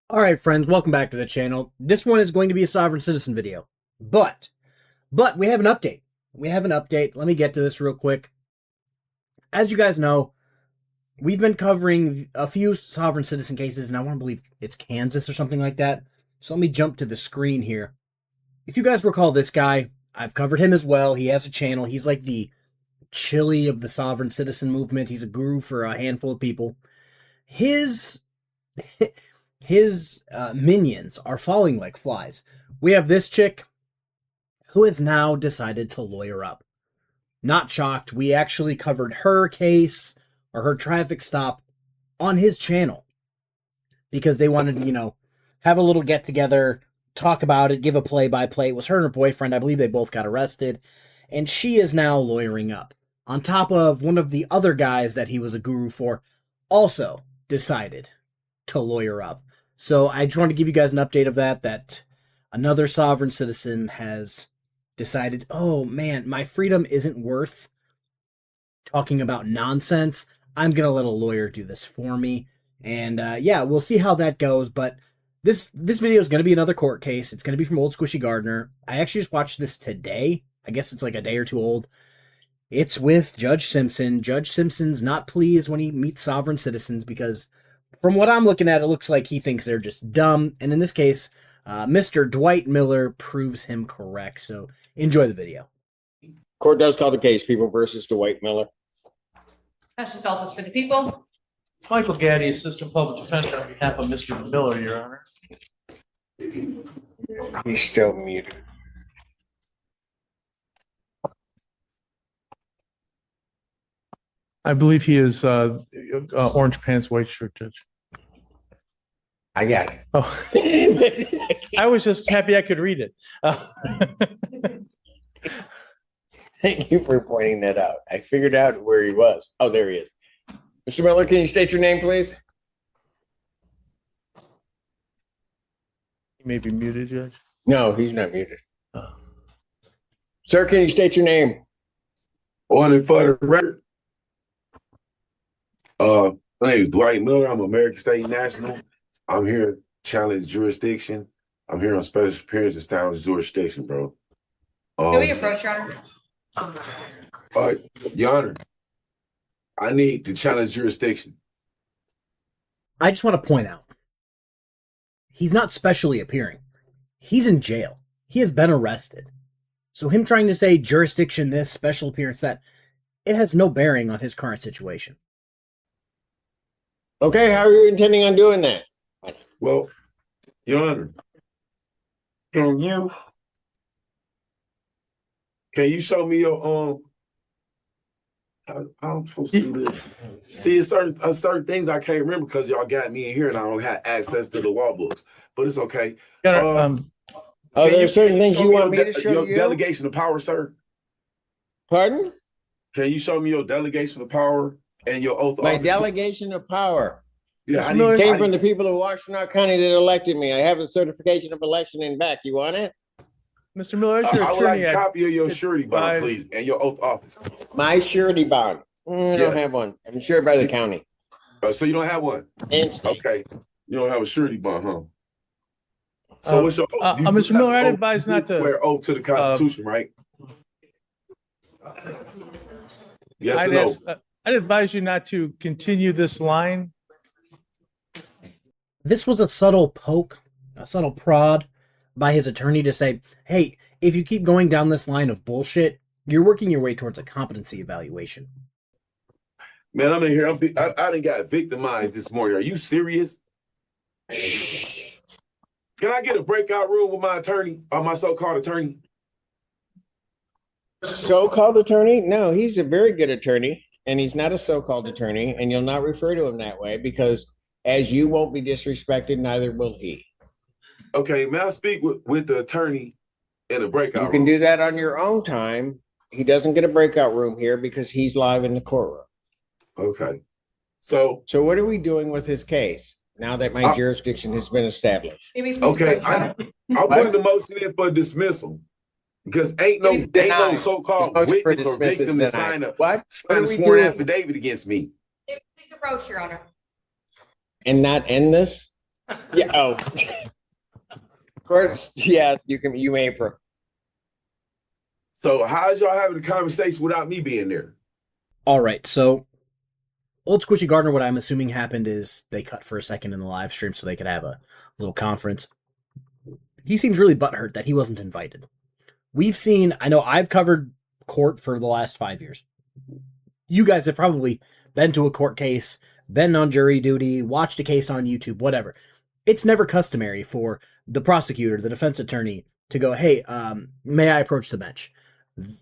Alright friends, welcome back to the channel. This one is going to be a sovereign citizen video. But we have an update. Let me get to this real quick. As you guys know, we've been covering a few sovereign citizen cases, and I want to believe it's Kansas or something like that. So let me jump to the screen here. If you guys recall this guy, I've covered him as well. He has a channel. He's like the Chile of the sovereign citizen movement. He's a guru for a handful of people. His minions are falling like flies. We have this chick who has now decided to lawyer up. Not shocked. We actually covered her case or her traffic stop on his channel because they wanted to, have a little get together, talk about it, give a play-by-play. It was her and her boyfriend. I believe they both got arrested. And she is now lawyering up. On top of one of the other guys that he was a guru for also decided to lawyer up. So I just want to give you guys an update of that another sovereign citizen has decided, oh man, my freedom isn't worth talking about nonsense. I'm going to let a lawyer do this for me. And yeah, we'll see how that goes. But this video is going to be another court case. It's going to be from Old Squishy Gardner. I actually just watched this today. I guess it's like a day or two old. It's with Judge Simpson. Judge Simpson's not pleased when he meets sovereign citizens because from what I'm looking at, it looks like he thinks they're just dumb. And in this case, Mr. Dwight Miller proves him correct. So enjoy the video. Court does call the case People versus Dwight Miller. Ashley Feltus for the people. Michael Gaddy, Assistant Public Defender on behalf of Mr. Miller, Your Honor. He's still muted. I believe he is orange pants, white shirt, Judge. I got it. Oh, I was just happy I could read it. Thank you for pointing that out. I figured out where he was. Oh, there he is. Mr. Miller, can you state your name, please? He may be muted, Judge. No, he's not muted. Sir, can you state your name? On and for the record, my name is Dwight Miller. I'm American State National. I'm here to challenge jurisdiction. I'm here on special appearance to challenge jurisdiction, bro. Who you approach, Your Honor? Your Honor, I need to challenge jurisdiction. I just want to point out, he's not specially appearing. He's in jail. He has been arrested. So him trying to say jurisdiction this, special appearance that, it has no bearing on his current situation. Okay, how are you intending on doing that? Well, Your Honor, can you show me your how I'm supposed to do this? See, it's certain things I can't remember because y'all got me in here and I don't have access to the law books. But it's okay. There are certain things you want me to show your you? delegation of power, sir? Pardon? Can you show me your delegation of power and your oath of My office? delegation of power. Yeah, Came from the people of Washington County that elected me. I have a certification of election in back. You want it? Mr. Miller, as your I would like attorney, a copy of your surety bond, advise- please, and your oath of office. My surety bond. I don't Yes. have one. I'm insured by the county. So you don't have one? And state. Okay. You don't have a surety bond, huh? So what's your oath? Mr. Miller, I'd advise not to swear oath to the Constitution, right? Yes or no? I'd advise you not to continue this line. This was a subtle poke, a subtle prod by his attorney to say, hey, if you keep going down this line of bullshit, you're working your way towards a competency evaluation. Man, I'm in here. I done got victimized this morning. Are you serious? Can I get a breakout room with my attorney or my so-called attorney? So-called attorney? No, he's a very good attorney, and he's not a so-called attorney, and you'll not refer to him that way because as you won't be disrespected, neither will he. Okay, may I speak with the attorney in a breakout room? You can do that on your own time. He doesn't get a breakout room here because he's live in the courtroom. Okay. So what are we doing with his case now that my jurisdiction has been established? okay, I'm putting the motion in for dismissal because ain't no so-called witness or victim to sign a sworn affidavit against me. Please approach, Your Honor. And not end this? Yeah. Oh. Of course. Yes, you may. So how's y'all having a conversation without me being there? All right, so Old Squishy Gardner, what I'm assuming happened is they cut for a second in the live stream so they could have a little conference. He seems really butthurt that he wasn't invited. We've seen, I know I've covered court for the last 5 years. You guys have probably been to a court case, been on jury duty, watched a case on YouTube, whatever. It's never customary for the prosecutor, the defense attorney, to go, hey, may I approach the bench?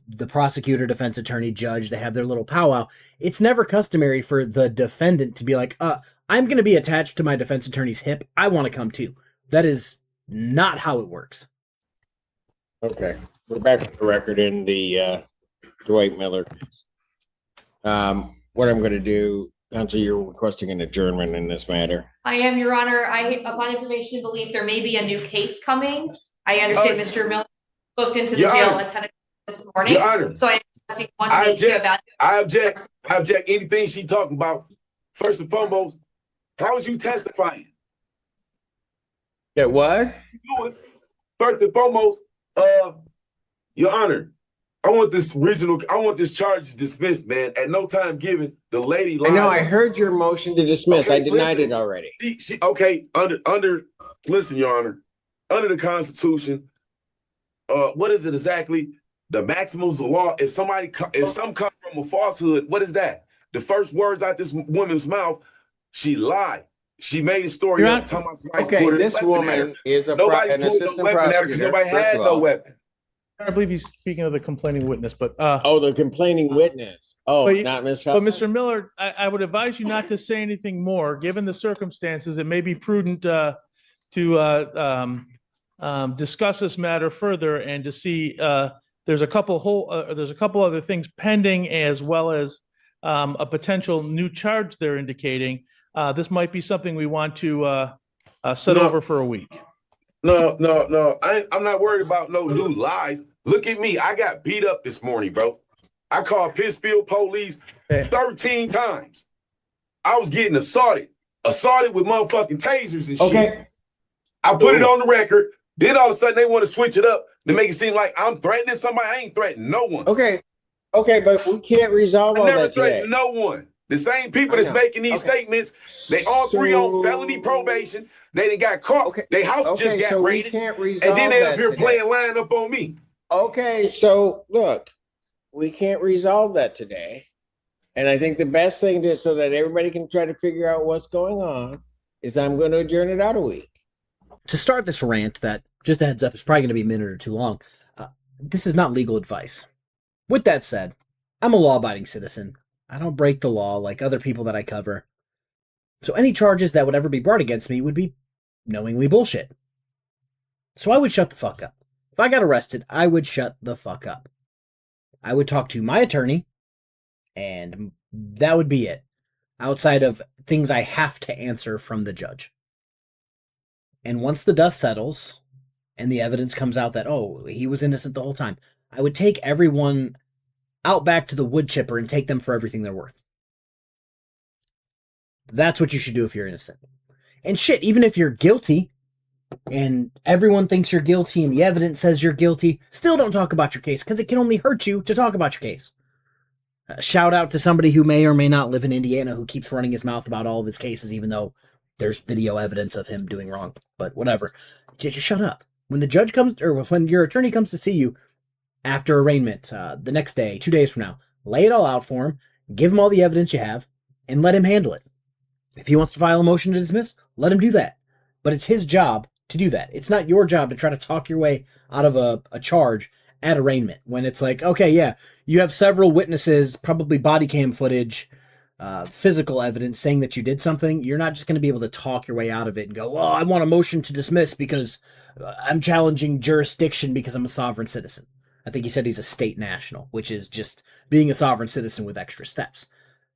The prosecutor, defense attorney, judge, they have their little powwow. It's never customary for the defendant to be like, I'm going to be attached to my defense attorney's hip. I want to come too. That is not how it works. Okay. We're back to the record in the Dwight Miller case. What I'm going to do, Counsel, you're requesting an adjournment in this matter. I am, Your Honor. Upon information, believe there may be a new case coming. I understand Mr. Miller booked into the Your jail Honor. at 10 this morning. Your Honor. So I am asking one I day to object. evaluate. I object anything she talking about. First and foremost, how is you testifying? That what? First and foremost, Your Honor, I want this charge dismissed, man. At no time given, the lady lied. I know, I heard your motion to dismiss. Okay, I denied listen. it already. Okay, listen, Your Honor, under the Constitution, what is it exactly? The maximums of law. If some come from a falsehood, what is that? The first words out this woman's mouth, she lied. She made a story up talking about somebody Okay, put this woman is an nobody pulled assistant no weapon out because prosecutor. nobody first had of no all. weapon. I believe he's speaking of the complaining witness, but Oh, the complaining witness. Oh, But you- not Ms. but Felton? Mr. Miller, I would advise you not to say anything more. Given the circumstances, it may be prudent to discuss this matter further and to see there's a couple other things pending, as well as a potential new charge they're indicating. This might be something we want to set over for a week. No. I'm not worried about no new lies. Look at me. I got beat up this morning, bro. I called Pittsfield police 13 times. I was getting assaulted with motherfucking tasers and shit. Okay. I put it on the record. Then all of a sudden they want to switch it up to make it seem like I'm threatening somebody. I ain't threatening no one. Okay, but we can't resolve I all never that today. threatened no one. The same people I that's know. making these Okay. statements, they all three on So- felony probation. They done got caught. Okay. Their house just Okay, got so we raided. can't resolve And then they up that here today. playing line up on me. Okay, so look, we can't resolve that today. And I think the best thing to, so that everybody can try to figure out what's going on, is I'm going to adjourn it out a week. To start this rant that, just a heads up, is probably going to be a minute or two long, this is not legal advice. With that said, I'm a law-abiding citizen. I don't break the law like other people that I cover. So any charges that would ever be brought against me would be knowingly bullshit. So I would shut the fuck up. If I got arrested, I would shut the fuck up. I would talk to my attorney, and that would be it, outside of things I have to answer from the judge. And once the dust settles, and the evidence comes out that, oh, he was innocent the whole time, I would take everyone out back to the wood chipper and take them for everything they're worth. That's what you should do if you're innocent. And shit, even if you're guilty, and everyone thinks you're guilty, and the evidence says you're guilty, still don't talk about your case, because it can only hurt you to talk about your case. Shout out to somebody who may or may not live in Indiana who keeps running his mouth about all of his cases, even though there's video evidence of him doing wrong. But whatever. Just shut up. When the judge comes, or when your attorney comes to see you after arraignment, the next day, 2 days from now, lay it all out for him, give him all the evidence you have, and let him handle it. If he wants to file a motion to dismiss, let him do that. But it's his job to do that. It's not your job to try to talk your way out of a charge at arraignment when it's like, okay, yeah, you have several witnesses, probably body cam footage, physical evidence saying that you did something. You're not just going to be able to talk your way out of it and go, well, I want a motion to dismiss because I'm challenging jurisdiction because I'm a sovereign citizen. I think he said he's a state national, which is just being a sovereign citizen with extra steps.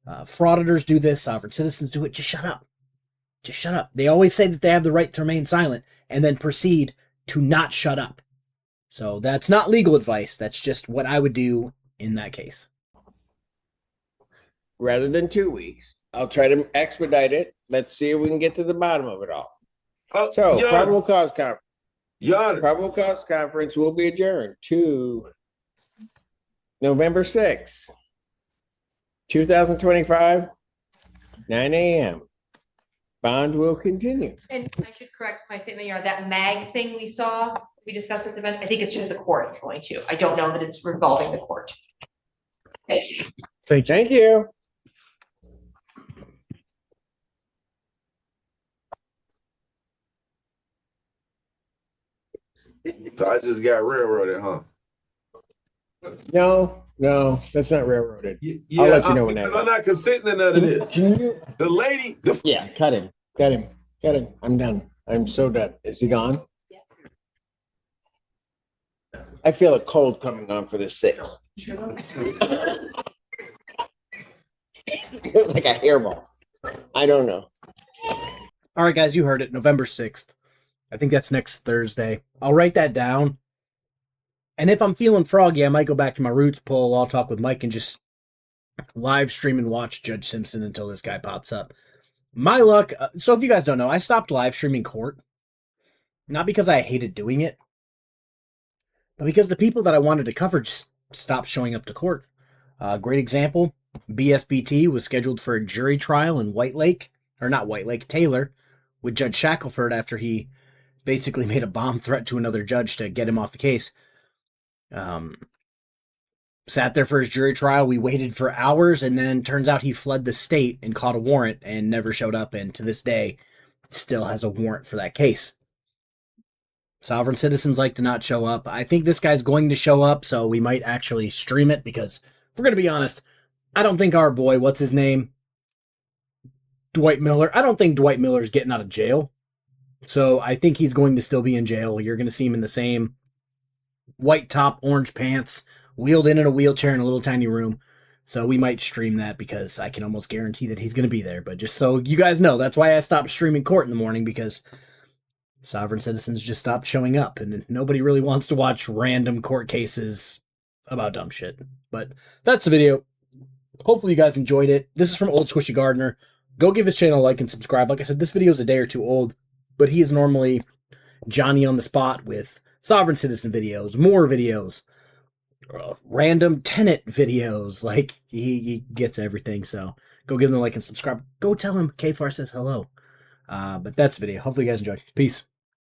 Frauditors do this, sovereign citizens do it. Just shut up. Just shut up. They always say that they have the right to remain silent and then proceed to not shut up. So that's not legal advice. That's just what I would do in that case. Rather than 2 weeks, I'll try to expedite it. Let's see if we can get to the bottom of it all. So Your probable Honor, cause conference. Your Honor, Probable cause conference will be adjourned to November 6th, 2025, 9 a.m. Bond will continue. And I should correct my statement, Your Honor, that mag thing we saw, we discussed at the event, I think it's just the court is going to. I don't know that it's revolving the court. Okay. Thank you. so I just got railroaded, huh? No, that's not railroaded. Yeah, I'll let you know when that because I'm not consenting to none of this. The lady, Yeah, cut him. I'm done. I'm so done. Is he gone? Yes. I feel a cold coming on for the 6th. It was like a hairball. I don't know. All right, guys, you heard it. November 6th. I think that's next Thursday. I'll write that down. And if I'm feeling froggy, I might go back to my roots poll. I'll talk with Mike and just live stream and watch Judge Simpson until this guy pops up. My luck. So if you guys don't know, I stopped live streaming court. Not because I hated doing it, but because the people that I wanted to cover just stopped showing up to court. Great example. BSBT was scheduled for a jury trial in Taylor, with Judge Shackelford after he basically made a bomb threat to another judge to get him off the case. Sat there for his jury trial. We waited for hours, and then turns out he fled the state and caught a warrant and never showed up, and to this day still has a warrant for that case. Sovereign citizens like to not show up. I think this guy's going to show up, so we might actually stream it, because if we're going to be honest, I don't think our boy, what's his name? Dwight Miller. I don't think Dwight Miller's getting out of jail. So I think he's going to still be in jail. You're going to see him in the same white top, orange pants, wheeled in a wheelchair in a little tiny room. So we might stream that, because I can almost guarantee that he's going to be there. But just so you guys know, that's why I stopped streaming court in the morning, because sovereign citizens just stopped showing up, and nobody really wants to watch random court cases about dumb shit. But that's the video. Hopefully you guys enjoyed it. This is from Old Squishy Gardener. Go give his channel a like and subscribe. Like I said, this video is a day or two old, but he is normally Johnny on the spot with sovereign citizen videos, more videos, random tenant videos. Like, he gets everything. So go give him a like and subscribe. Go tell him KFARR says hello. But that's the video. Hopefully you guys enjoyed. Peace.